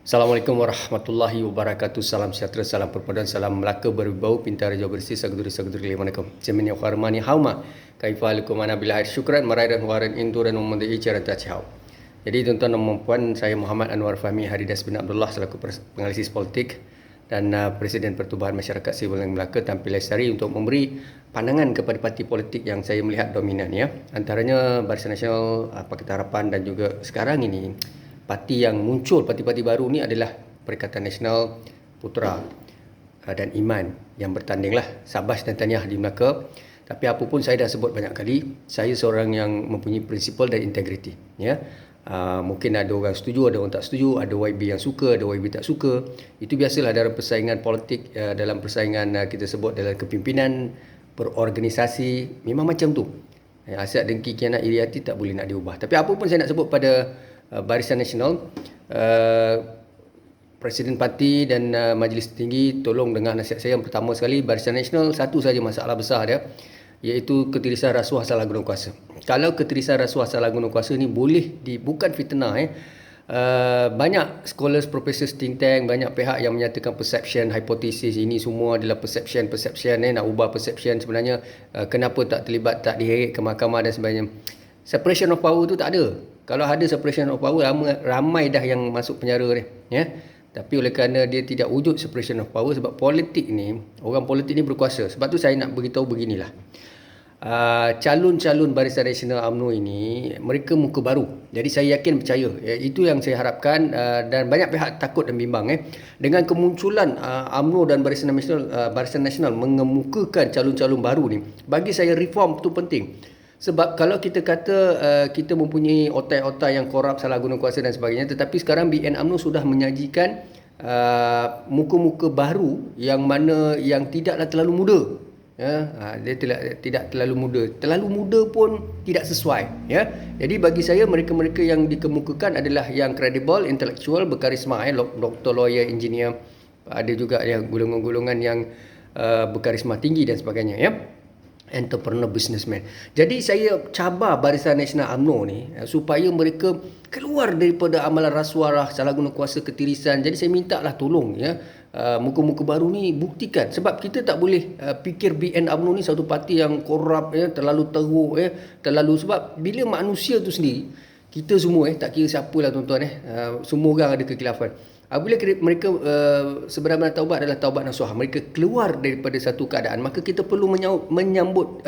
Assalamualaikum warahmatullahi wabarakatuh. Salam sejahtera, salam perpaduan, salam Melaka berbau, pintar raja bersih, sagduri-sagduri limanakam. Jaminya kharmani hauma. Kaifalukum ana bilahir syukran maraidan waran inturan umumdi icara tachau. Jadi tuan-tuan dan puan, saya Muhammad Anwar Fahmi Haridas bin Abdullah selaku penganalisis politik dan Presiden Pertubuhan Masyarakat Sivil yang Melaka tampil lestari untuk memberi pandangan kepada parti politik yang saya melihat dominan, ya. Antaranya Barisan Nasional, Pakatan Harapan dan juga sekarang ini parti yang muncul, parti-parti baru ni adalah Perikatan Nasional, Putra dan Iman yang bertandinglah Sabas dan Tahniah di Melaka. Tapi apapun saya dah sebut banyak kali, saya seorang yang mempunyai prinsipal dan integriti, ya. Mungkin ada orang setuju, ada orang tak setuju, ada YB yang suka, ada YB tak suka. Itu biasalah dalam persaingan politik, dalam persaingan kita sebut dalam kepimpinan berorganisasi, memang macam tu. Asyik dengki kianat iri hati tak boleh nak diubah. Tapi apa pun saya nak sebut pada Barisan Nasional, Presiden Parti dan Majlis Tinggi tolong dengar nasihat saya. Yang pertama sekali, Barisan Nasional satu saja masalah besar dia, iaitu ketirisan rasuah salah guna kuasa. Kalau ketirisan rasuah salah guna kuasa ni boleh bukan fitnah, banyak scholars, professors, think tank, banyak pihak yang menyatakan perception, hipotesis ini semua adalah perception, nak ubah perception. Sebenarnya kenapa tak terlibat, tak diheret ke mahkamah dan sebagainya. Separation of power tu tak ada. Kalau ada separation of power, ramai dah yang masuk penjara ni, ya. Tapi oleh kerana dia tidak wujud separation of power, sebab politik ni, orang politik ni berkuasa. Sebab tu saya nak beritahu beginilah. Calon-calon Barisan Nasional UMNO ini, mereka muka baru. Jadi saya yakin, percaya, itu yang saya harapkan, dan banyak pihak takut dan bimbang. Dengan kemunculan UMNO dan Barisan Nasional mengemukakan calon-calon baru ni, bagi saya reform tu penting. Sebab kalau kita kata kita mempunyai otai-otai yang korup, salah guna kuasa dan sebagainya, tetapi sekarang BN UMNO sudah menyajikan muka-muka baru yang mana yang tidaklah terlalu muda. Dia tidak terlalu muda. Terlalu muda pun tidak sesuai. Ya. Jadi bagi saya, mereka-mereka yang dikemukakan adalah yang kredibel, intelektual, berkarisma. Doktor, lawyer, engineer. Ada juga golongan-golongan yang berkarisma tinggi dan sebagainya. Ya. Entrepreneur, businessman. Jadi saya cabar Barisan Nasional UMNO ni supaya mereka keluar daripada amalan rasuah, salah guna kuasa, ketirisan. Jadi saya minta lah tolong, ya, muka-muka baru ni buktikan. Sebab kita tak boleh fikir BN UMNO ni satu parti yang korup, ya, terlalu teruk, ya, terlalu. Sebab bila manusia tu sendiri, kita semua, tak kira siapa lah tuan-tuan, semua orang ada kekhilafan. Apabila mereka sebenarnya taubat adalah taubat nasuha, mereka keluar daripada satu keadaan, maka kita perlu menyambut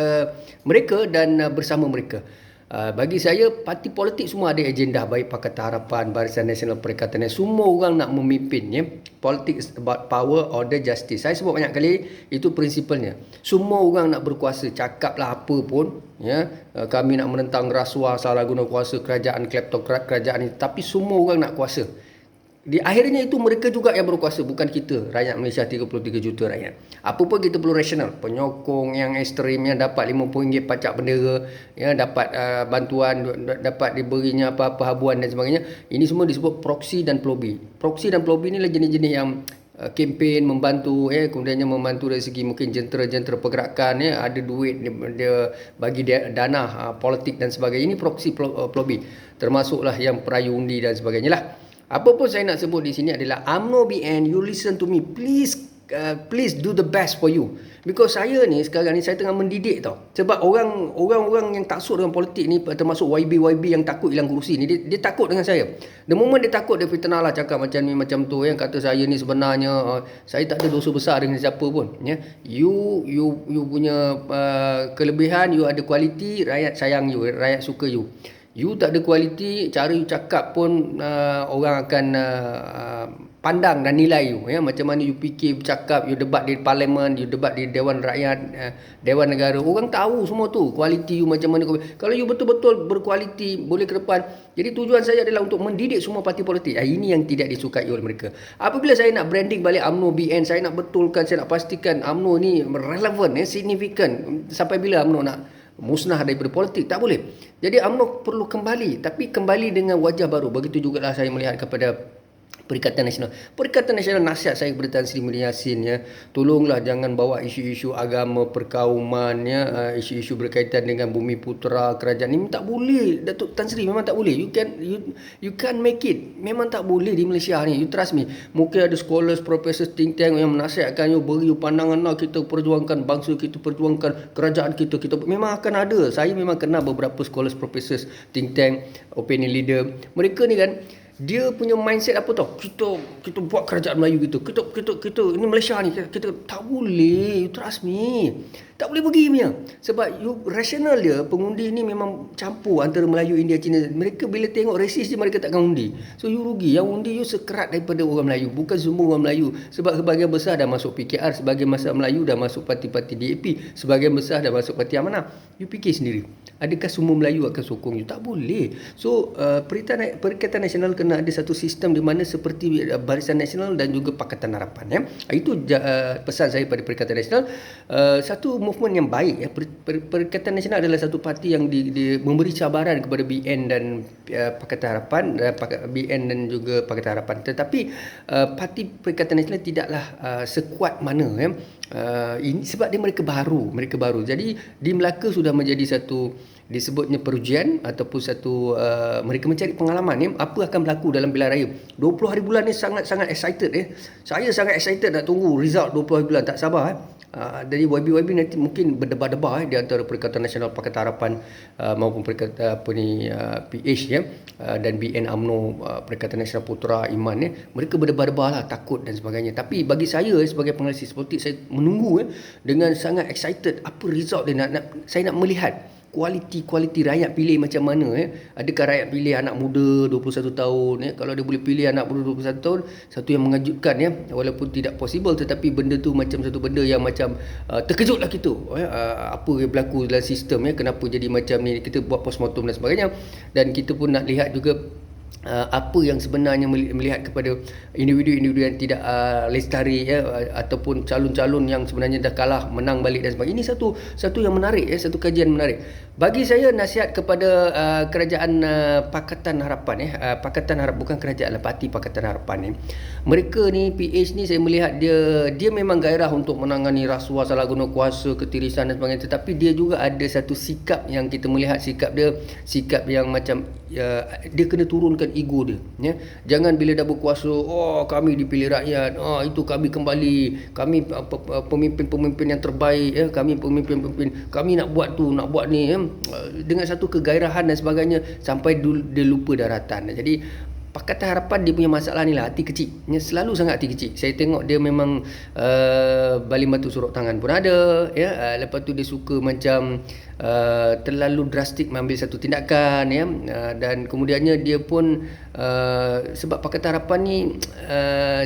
mereka dan bersama mereka. Bagi saya, parti politik semua ada agenda, baik Pakatan Harapan, Barisan Nasional, Perikatan Nasional, semua orang nak memimpin, ya. Politics about power, order, justice. Saya sebut banyak kali, itu prinsipalnya. Semua orang nak berkuasa, cakaplah apa pun, ya. Kami nak menentang rasuah, salah guna kuasa, kerajaan kleptokrat, kerajaan ini, tapi semua orang nak kuasa. Di akhirnya itu mereka juga yang berkuasa, bukan kita, rakyat Malaysia 33 juta rakyat. Apa pun kita perlu rasional. Penyokong yang ekstrim yang dapat RM50 pacak bendera, ya, dapat bantuan, dapat diberinya apa-apa habuan dan sebagainya. Ini semua disebut proksi dan pelobi. Proksi dan pelobi ni adalah jenis-jenis yang kempen membantu, kemudiannya membantu dari segi mungkin jentera-jentera pergerakan, ya, ada duit dia bagi dana politik dan sebagainya. Ini proksi pelobi, termasuklah yang perayu undi dan sebagainya lah. Apa pun saya nak sebut di sini adalah UMNO BN, you listen to me, please do the best for you. Because saya ni sekarang ni saya tengah mendidik tau. Sebab orang-orang yang taksub dengan politik ni, termasuk YB yang takut hilang kerusi ni, dia takut dengan saya. The moment dia takut, dia fitnah lah, cakap macam ni macam tu, yang kata saya ni sebenarnya saya tak ada dosa besar dengan siapa pun, ya. You punya kelebihan, you ada kualiti, rakyat sayang you, rakyat suka you. You tak ada kualiti, cara you cakap pun orang akan pandang dan nilai you, ya. Macam mana you fikir, bercakap, you debat di parlimen, you debat di Dewan Rakyat, Dewan Negara, orang tahu semua tu kualiti you macam mana. Kalau you betul-betul berkualiti, boleh ke depan. Jadi tujuan saya adalah untuk mendidik semua parti politik. Ini yang tidak disukai oleh mereka. Apabila saya nak branding balik UMNO BN, saya nak betulkan, saya nak pastikan UMNO ni relevan, signifikan. Sampai bila UMNO nak musnah daripada politik? Tak boleh. Jadi UMNO perlu kembali, tapi kembali dengan wajah baru. Begitu juga lah saya melihat kepada Perikatan Nasional. Perikatan Nasional, nasihat saya kepada Tan Sri Muhyiddin Yassin, ya, tolonglah jangan bawa isu-isu agama, perkauman, ya, isu-isu berkaitan dengan bumi putera kerajaan ni tak boleh. Datuk Tan Sri memang tak boleh. You can make it. Memang tak boleh di Malaysia ni. You trust me. Mungkin ada scholars, professors, think tank yang menasihatkan you, beri you pandangan lah, kita perjuangkan bangsa kita, perjuangkan kerajaan kita. Memang akan ada. Saya memang kenal beberapa scholars, professors, think tank, opinion leader. Mereka ni kan, dia punya mindset apa tau, kita buat kerajaan Melayu gitu, kita ini Malaysia ni, kita tak boleh. You trust me, tak boleh pergi punya. Sebab you rasional dia, pengundi ni memang campur antara Melayu, India, Cina. Mereka bila tengok rasis dia, mereka takkan undi. So you rugi. Yang undi you sekerat daripada orang Melayu, bukan semua orang Melayu. Sebab sebahagian besar dah masuk PKR, sebahagian besar Melayu dah masuk parti-parti DAP, sebahagian besar dah masuk parti Amanah. You fikir sendiri, adakah semua Melayu akan sokong you? Tak boleh. So Perikatan Nasional kena ada satu sistem di mana seperti Barisan Nasional dan juga Pakatan Harapan, ya. Itu pesan saya pada Perikatan Nasional. Satu movement yang baik, ya. Perikatan Nasional adalah satu parti yang memberi cabaran kepada BN dan Pakatan Harapan, BN dan juga Pakatan Harapan. Tetapi parti Perikatan Nasional tidaklah sekuat mana, ya. Ini sebab mereka baru. Jadi di Melaka sudah menjadi satu, disebutnya perujian ataupun satu mereka mencari pengalaman, ya, apa akan berlaku dalam pilihan raya 20 hari bulan ni. Sangat excited, ya. Saya sangat excited nak tunggu result 20 hari bulan, tak sabar, Jadi YB nanti mungkin berdebar-debar, di antara Perikatan Nasional, Pakatan Harapan maupun Perikatan PH, ya, dan BN UMNO, Perikatan Nasional Putera Iman, ya. Mereka berdebar-debar lah, takut dan sebagainya. Tapi bagi saya sebagai penganalisis politik, saya menunggu, ya, dengan sangat excited apa result dia. Saya nak melihat kualiti rakyat pilih macam mana, ya. Adakah rakyat pilih anak muda 21 tahun, ya? Kalau dia boleh pilih anak muda 21 tahun, satu yang mengejutkan, ya, walaupun tidak possible, tetapi benda tu macam satu benda yang macam terkejutlah kita, ya. Apa yang berlaku dalam sistem, ya, kenapa jadi macam ni, kita buat postmortem dan sebagainya. Dan kita pun nak lihat juga apa yang sebenarnya melihat kepada individu-individu yang tidak lestari, ya, ataupun calon-calon yang sebenarnya dah kalah menang balik dan sebagainya. Ini satu yang menarik, ya, satu kajian menarik. Bagi saya, nasihat kepada kerajaan Pakatan Harapan, Pakatan Harapan, bukan kerajaan lah, parti Pakatan Harapan ni. Mereka ni, PH ni, saya melihat dia memang gairah untuk menangani rasuah, salah guna kuasa, ketirisan dan sebagainya, tetapi dia juga ada satu sikap yang kita melihat, sikap yang macam dia kena turunkan ego dia, ya. Jangan bila dah berkuasa, kami dipilih rakyat, itu kami kembali, kami pemimpin yang terbaik, ya, kami pemimpin, kami nak buat tu, nak buat ni, ya, dengan satu kegairahan dan sebagainya, sampai dia lupa daratan. Jadi Pakatan Harapan dia punya masalah ni lah, hati kecil, ya, selalu sangat hati kecil. Saya tengok dia memang baling batu suruk tangan pun ada, ya. Lepas tu dia suka macam terlalu drastik mengambil satu tindakan, ya. Dan kemudiannya dia pun sebab Pakatan Harapan ni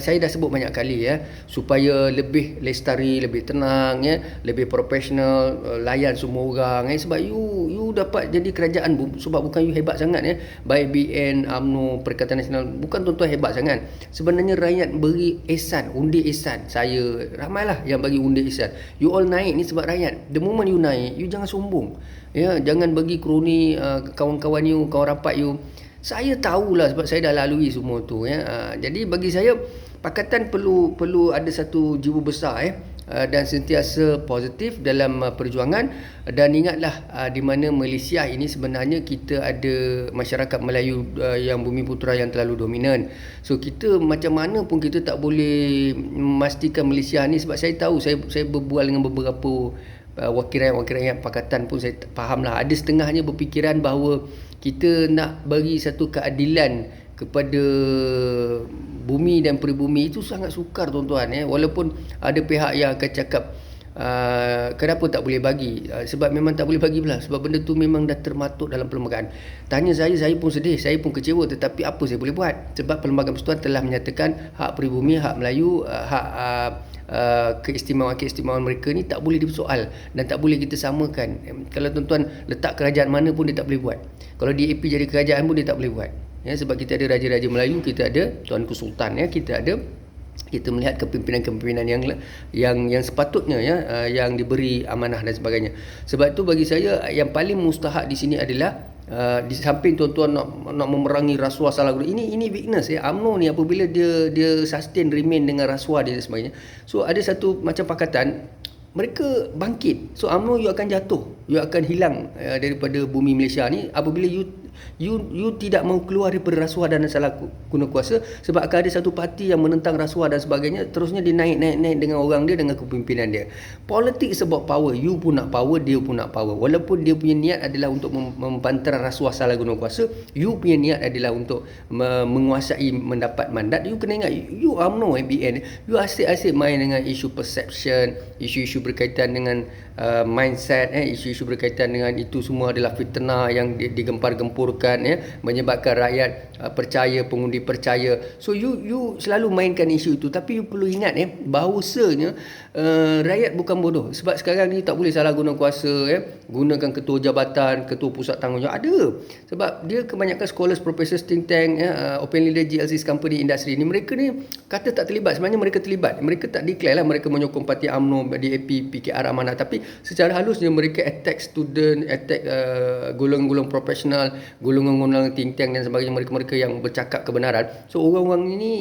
saya dah sebut banyak kali, ya, supaya lebih lestari, lebih tenang, ya, lebih profesional, layan semua orang, ya. Sebab you dapat jadi kerajaan sebab bukan you hebat sangat, ya. Baik BN, UMNO, Perikatan Nasional, bukan tuan-tuan hebat sangat. Sebenarnya rakyat beri ihsan, undi ihsan. Saya ramailah yang bagi undi ihsan. You all naik ni sebab rakyat. The moment you naik, you jangan sombong, ya. Jangan bagi kroni kawan-kawan you, kawan rapat you. Saya tahulah sebab saya dah lalui semua tu, ya. Jadi bagi saya, Pakatan perlu ada satu jiwa besar, ya, dan sentiasa positif dalam perjuangan. Dan ingatlah di mana Malaysia ini sebenarnya kita ada masyarakat Melayu yang bumi putera yang terlalu dominan. So kita macam mana pun kita tak boleh memastikan Malaysia ni, sebab saya tahu, saya berbual dengan beberapa wakil rakyat Pakatan pun saya fahamlah, ada setengahnya berfikiran bahawa kita nak bagi satu keadilan kepada bumi dan peribumi. Itu sangat sukar, tuan-tuan, ya. Walaupun ada pihak yang akan cakap kenapa tak boleh bagi, sebab memang tak boleh bagi pula, sebab benda tu memang dah termaktub dalam perlembagaan. Tanya saya pun sedih, saya pun kecewa, tetapi apa saya boleh buat, sebab Perlembagaan Persekutuan telah menyatakan hak peribumi, hak Melayu, hak keistimewaan mereka ni tak boleh dipersoal dan tak boleh kita samakan. Kalau tuan-tuan letak kerajaan mana pun dia tak boleh buat. Kalau DAP jadi kerajaan pun dia tak boleh buat, ya. Sebab kita ada raja-raja Melayu, kita ada Tuanku Sultan, ya, kita melihat kepimpinan yang sepatutnya, ya, yang diberi amanah dan sebagainya. Sebab tu bagi saya yang paling mustahak di sini adalah Di samping tuan-tuan nak memerangi rasuah salah guna, ini weakness UMNO ni apabila dia sustain remain dengan rasuah dia dan sebagainya. So ada satu macam pakatan, mereka bangkit. So UMNO you akan jatuh, you akan hilang daripada bumi Malaysia ni apabila you tidak mau keluar daripada rasuah dan salah guna kuasa, sebab akan ada satu parti yang menentang rasuah dan sebagainya, terusnya dia naik dengan orang dia, dengan kepimpinan dia. Politik is about power. You pun nak power, dia pun nak power. Walaupun dia punya niat adalah untuk membantah rasuah salah guna kuasa, you punya niat adalah untuk menguasai, mendapat mandat. You kena ingat, you UMNO MBN, you asyik-asyik main dengan isu perception, isu-isu berkaitan dengan mindset, isu-isu berkaitan dengan itu semua adalah fitnah yang digempar-gempurkan, menyebabkan rakyat percaya, pengundi percaya. So you selalu mainkan isu itu, tapi you perlu ingat bahawasanya rakyat bukan bodoh. Sebab sekarang ni tak boleh salah guna kuasa, gunakan ketua jabatan, ketua pusat tanggungjawab, ada. Sebab dia kebanyakan scholars, professors, think tank, open leader, GLCs, company, industri ni, mereka ni kata tak terlibat, sebenarnya mereka terlibat. Mereka tak declare lah mereka menyokong parti UMNO, DAP, PKR, Amanah, tapi secara halusnya mereka attack student, attack golongan-golongan profesional, golongan-golongan think tank dan sebagainya, mereka-mereka yang bercakap kebenaran. So orang-orang ini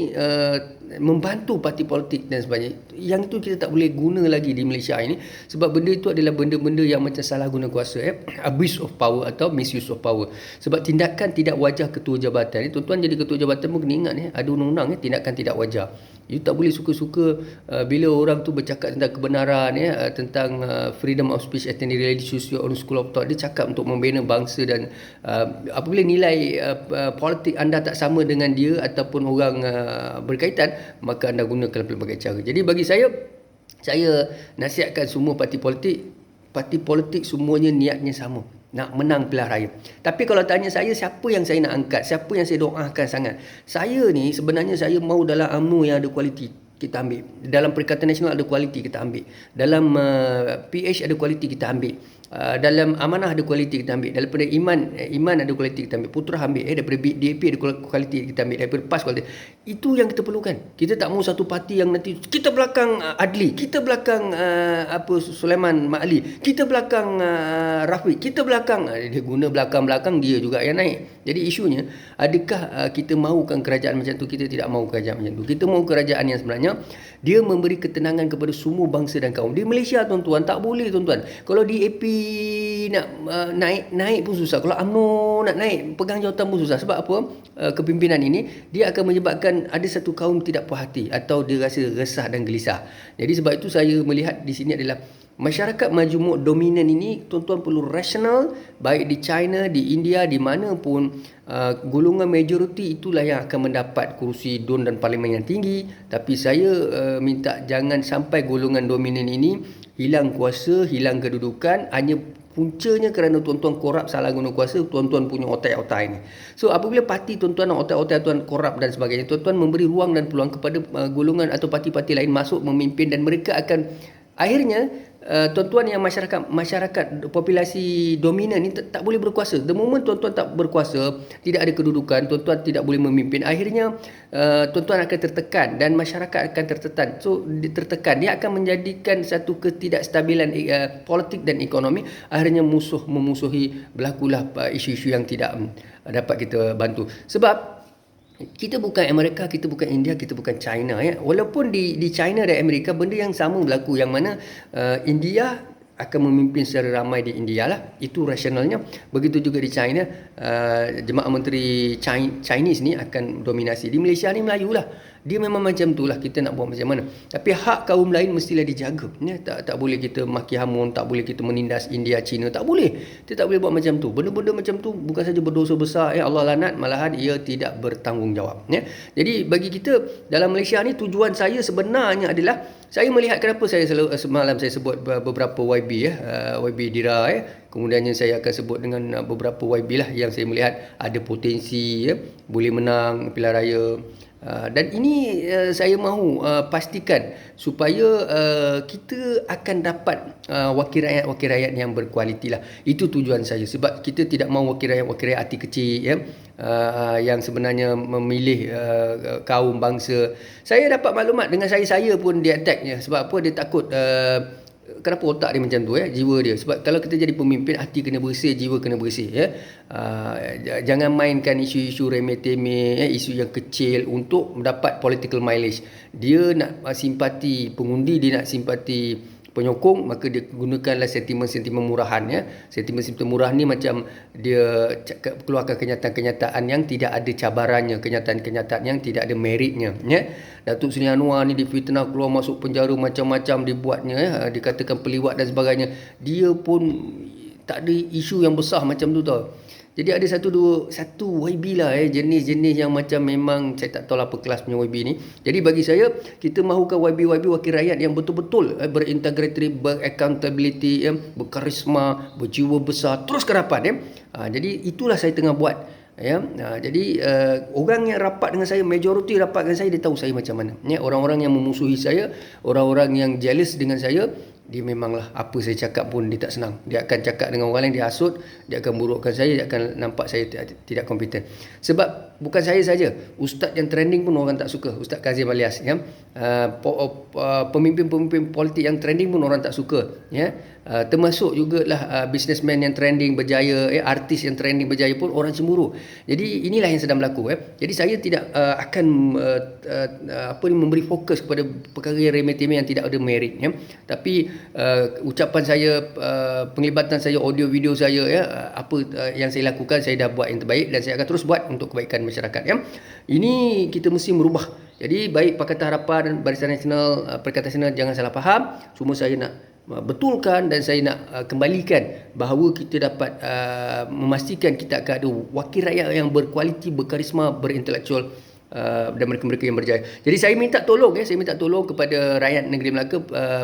membantu parti politik dan sebagainya. Yang itu kita tak boleh guna lagi di Malaysia ini, sebab benda itu adalah benda-benda yang macam salah guna kuasa, abuse of power atau misuse of power. Sebab tindakan tidak wajar ketua jabatan ni, tuan-tuan jadi ketua jabatan pun kena ingat ada undang-undang, tindakan tidak wajar. You tak boleh suka-suka bila orang tu bercakap tentang kebenaran, tentang freedom of speech, attending religious your own school of thought. Dia cakap untuk membina bangsa, dan apabila nilai politik anda tak sama dengan dia ataupun orang berkaitan, maka anda gunakan pelbagai cara. Jadi bagi saya nasihatkan semua parti politik semuanya niatnya sama, nak menang pilihan raya. Tapi kalau tanya saya, siapa yang saya nak angkat, siapa yang saya doakan sangat, saya ni sebenarnya saya mau dalam UMNO yang ada kualiti, kita ambil. Dalam Perikatan Nasional ada kualiti, kita ambil. Dalam PH ada kualiti, kita ambil. Dalam Amanah ada kualiti, kita ambil. Daripada Iman ada kualiti, kita ambil. Putra ambil. Daripada DAP ada kualiti, kita ambil. Daripada PAS kualiti. Itu yang kita perlukan. Kita tak mahu satu parti yang nanti kita belakang Adli, kita belakang Sulaiman Ma'ali, kita belakang Rafiq, kita belakang dia guna belakang-belakang, dia juga yang naik. Jadi isunya, adakah kita mahukan kerajaan macam tu? Kita tidak mahu kerajaan macam tu. Kita mahu kerajaan yang sebenarnya dia memberi ketenangan kepada semua bangsa dan kaum. Di Malaysia tuan-tuan tak boleh tuan-tuan. Kalau DAP nak naik pun susah. Kalau UMNO nak naik pegang jawatan pun susah. Sebab apa? Kepimpinan ini dia akan menyebabkan ada satu kaum tidak puas hati atau dia rasa resah dan gelisah. Jadi sebab itu saya melihat di sini adalah masyarakat majmuk dominan ini, tuan-tuan perlu rasional, baik di China, di India, di mana pun golongan majoriti itulah yang akan mendapat kerusi DUN dan parlimen yang tinggi. Tapi saya minta jangan sampai golongan dominan ini hilang kuasa, hilang kedudukan hanya puncanya kerana tuan-tuan korap, salah guna kuasa, tuan-tuan punya otak-otak ini. So apabila parti tuan-tuan nak otak-otak tuan korap dan sebagainya, tuan-tuan memberi ruang dan peluang kepada golongan atau parti-parti lain masuk memimpin, dan mereka akan akhirnya tuan-tuan yang masyarakat populasi dominan ni tak boleh berkuasa. The moment tuan-tuan tak berkuasa, tidak ada kedudukan, tuan-tuan tidak boleh memimpin, akhirnya tuan-tuan akan tertekan dan masyarakat akan tertekan. So tertekan, dia akan menjadikan satu ketidakstabilan politik dan ekonomi. Akhirnya memusuhi, berlakulah isu-isu yang tidak dapat kita bantu. Sebab kita bukan Amerika, kita bukan India, kita bukan China. Walaupun di China dan Amerika benda yang sama berlaku, yang mana India akan memimpin secara ramai di India lah. Itu rasionalnya. Begitu juga di China, Jemaah Menteri Chinese ni akan dominasi. Di Malaysia ni Melayu lah. Dia memang macam tu lah, kita nak buat macam mana. Tapi hak kaum lain mestilah dijaga. Tak boleh kita maki hamun, tak boleh kita menindas India, China, tak boleh. Kita tak boleh buat macam tu. Benda-benda macam tu bukan saja berdosa besar, Allah lanat, malahan ia tidak bertanggungjawab. Jadi bagi kita dalam Malaysia ni, tujuan saya sebenarnya adalah, saya melihat kenapa saya semalam saya sebut beberapa YB YB Dira, kemudiannya saya akan sebut dengan beberapa YB lah yang saya melihat ada potensi boleh menang pilihan raya. Dan ini saya mahu pastikan supaya kita akan dapat wakil rakyat yang berkualiti lah. Itu tujuan saya. Sebab kita tidak mahu wakil rakyat hati kecil yang sebenarnya memilih kaum bangsa. Saya dapat maklumat dengan saya pun dia attack. Sebab apa? Dia takut kenapa otak dia macam tu, jiwa dia. Sebab kalau kita jadi pemimpin, hati kena bersih, jiwa kena bersih, jangan mainkan isu-isu remeh-temeh, isu yang kecil untuk mendapat political mileage. Dia nak simpati pengundi, dia nak simpati penyokong, maka dia gunakanlah sentimen-sentimen murahan, sentimen-sentimen murah ni macam dia keluarkan kenyataan-kenyataan yang tidak ada cabarannya, kenyataan-kenyataan yang tidak ada meritnya, Datuk Seri Anwar ni difitnah, keluar masuk penjara macam-macam dibuatnya, dikatakan peliwat dan sebagainya. Dia pun tak ada isu yang besar macam tu tau. Jadi ada satu YB lah, jenis-jenis yang macam memang saya tak tahu lah apa kelas punya YB ni. Jadi bagi saya, kita mahukan YB-YB wakil rakyat yang betul-betul berintegriti, beraccountability, berkarisma, berjiwa besar, terus ke harapan. Jadi itulah saya tengah buat. Jadi orang yang rapat dengan saya, majoriti rapat dengan saya, dia tahu saya macam mana. Orang-orang yang memusuhi saya, orang-orang yang jealous dengan saya, dia memanglah apa saya cakap pun dia tak senang. Dia akan cakap dengan orang lain, dia hasut, dia akan burukkan saya, dia akan nampak saya tidak kompeten. Sebab bukan saya saja, ustaz yang trending pun orang tak suka, Ustaz Kazim Alias, pemimpin-pemimpin politik yang trending pun orang tak suka, termasuk jugalah businessman yang trending berjaya, artis yang trending berjaya pun orang cemburu. Jadi inilah yang sedang berlaku. Jadi saya tidak akan memberi fokus kepada perkara yang remeh-temeh yang tidak ada merit, tapi ucapan saya, penglibatan saya, audio video saya, apa yang saya lakukan, saya dah buat yang terbaik dan saya akan terus buat untuk kebaikan masyarakat. Ini kita mesti merubah. Jadi baik Pakatan Harapan, Barisan Nasional, Perikatan Nasional, jangan salah faham. Semua saya nak betulkan dan saya nak kembalikan bahawa kita dapat memastikan kita akan ada wakil rakyat yang berkualiti, berkarisma, berintelektual, dan mereka-mereka yang berjaya. Jadi saya minta tolong kepada rakyat negeri Melaka,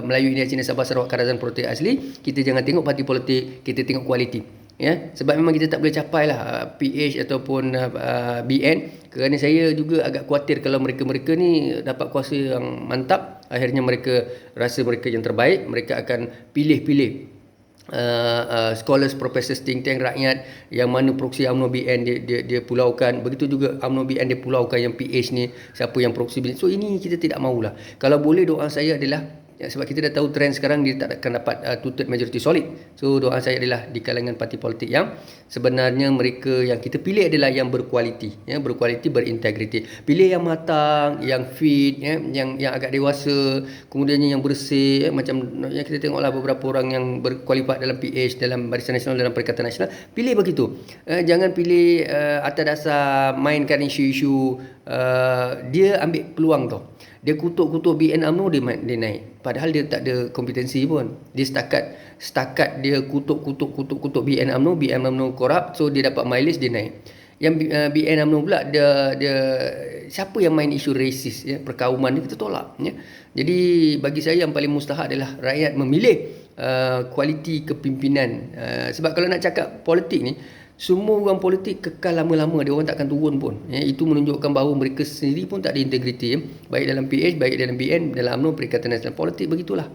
Melayu, India, Cina, Sabah, Sarawak, Karazan, Politik asli. Kita jangan tengok parti politik, kita tengok kualiti. Sebab memang kita tak boleh capai lah PH ataupun BN, kerana saya juga agak khawatir kalau mereka-mereka ni dapat kuasa yang mantap, akhirnya mereka rasa mereka yang terbaik, mereka akan pilih-pilih scholars, professors, think tank rakyat yang mana proksi UMNO BN dia pulaukan. Begitu juga UMNO BN dia pulaukan yang PH ni, siapa yang proksi BN. So ini kita tidak mahulah. Kalau boleh, doa saya adalah, sebab kita dah tahu trend sekarang dia tak akan dapat two-third majority solid. So doa saya adalah di kalangan parti politik yang sebenarnya mereka yang kita pilih adalah yang berkualiti, berkualiti, berintegriti. Pilih yang matang, yang fit, yang agak dewasa, kemudiannya yang bersih, macam yang kita tengoklah beberapa orang yang berkualifikat dalam PH, dalam Barisan Nasional, dalam Perikatan Nasional. Pilih begitu. Jangan pilih atas dasar mainkan isu-isu, dia ambil peluang tau. Dia kutuk-kutuk BN UMNO, dia naik. Padahal dia tak ada kompetensi pun. Dia setakat dia kutuk BN UMNO korup, so dia dapat mileage, dia naik. Yang BN UMNO pula dia siapa yang main isu rasis, perkauman ni kita tolak. Jadi bagi saya yang paling mustahak adalah rakyat memilih kualiti kepimpinan. Sebab kalau nak cakap politik ni, semua orang politik kekal lama-lama, dia orang takkan turun pun. Itu menunjukkan bahawa mereka sendiri pun tak ada integriti, baik dalam PH, baik dalam BN, dalam UMNO, Perikatan Nasional. Politik begitulah.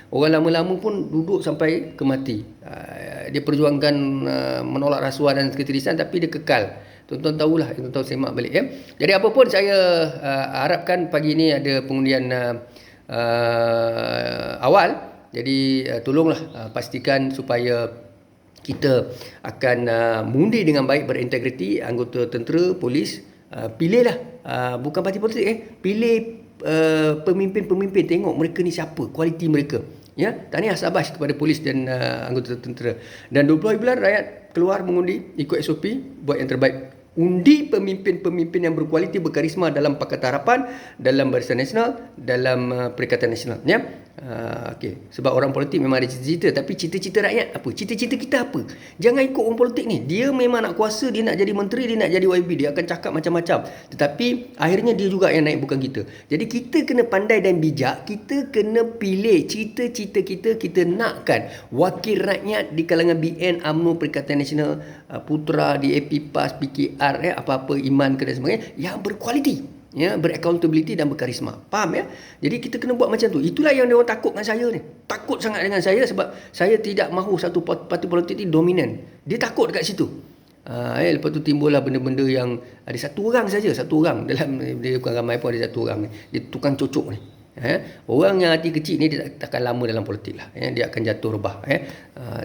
Orang lama-lama pun duduk sampai ke mati. Dia perjuangkan menolak rasuah dan ketirisan, tapi dia kekal. Tuan-tuan tahulah, tuan-tuan semak balik. Jadi apa pun saya harapkan pagi ini ada pengundian awal. Jadi tolonglah pastikan supaya kita akan mengundi dengan baik, berintegriti, anggota tentera, polis. Pilihlah, bukan parti politik, pilih pemimpin-pemimpin, tengok mereka ni siapa, kualiti mereka. Tahniah Sabas kepada polis dan anggota tentera. Dan 20 bulan rakyat keluar mengundi, ikut SOP, buat yang terbaik. Undi pemimpin-pemimpin yang berkualiti, berkarisma dalam Pakatan Harapan, dalam Barisan Nasional, dalam Perikatan Nasional. Okay. Sebab orang politik memang ada cita-cita, tapi cita-cita rakyat apa? Cita-cita kita apa? Jangan ikut orang politik ni. Dia memang nak kuasa, dia nak jadi menteri, dia nak jadi YB, dia akan cakap macam-macam. Tetapi akhirnya dia juga yang naik, bukan kita. Jadi kita kena pandai dan bijak. Kita kena pilih cita-cita kita nakkan wakil rakyat di kalangan BN, UMNO, Perikatan Nasional, Putra, DAP, PAS, PKR, apa-apa, Iman ke dan sebagainya, yang berkualiti, beraccountability dan berkarisma. Faham ya? Jadi kita kena buat macam tu. Itulah yang dia orang takut dengan saya ni. Takut sangat dengan saya sebab saya tidak mahu satu parti politik ni dominan. Dia takut dekat situ. Lepas tu timbullah benda-benda yang ada satu orang saja, satu orang dalam, dia bukan ramai pun, ada satu orang ni. Dia tukang cocok ni. Orang yang hati kecil ni dia takkan lama dalam politik lah. Dia akan jatuh rebah.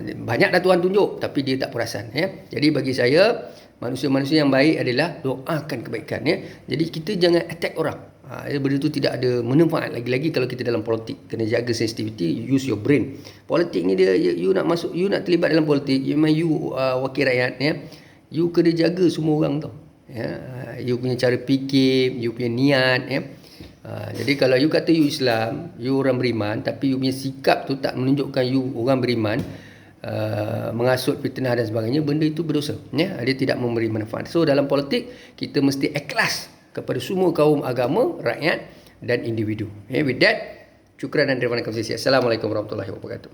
Banyak dah Tuhan tunjuk tapi dia tak perasan. Jadi bagi saya, manusia-manusia yang baik adalah doakan kebaikan. Jadi kita jangan attack orang. Benda tu tidak ada manfaat lagi-lagi kalau kita dalam politik. Kena jaga sensitivity, use your brain. Politik ni dia you nak masuk, you nak terlibat dalam politik, you wakil rakyat, you kena jaga semua orang tau. You punya cara fikir, you punya niat, jadi kalau you kata you Islam, you orang beriman, tapi you punya sikap tu tak menunjukkan you orang beriman, mengasut fitnah dan sebagainya, benda itu berdosa. Dia tidak memberi manfaat. So dalam politik kita mesti ikhlas kepada semua kaum, agama, rakyat dan individu. With that, syukran dan terima kasih. Assalamualaikum warahmatullahi wabarakatuh.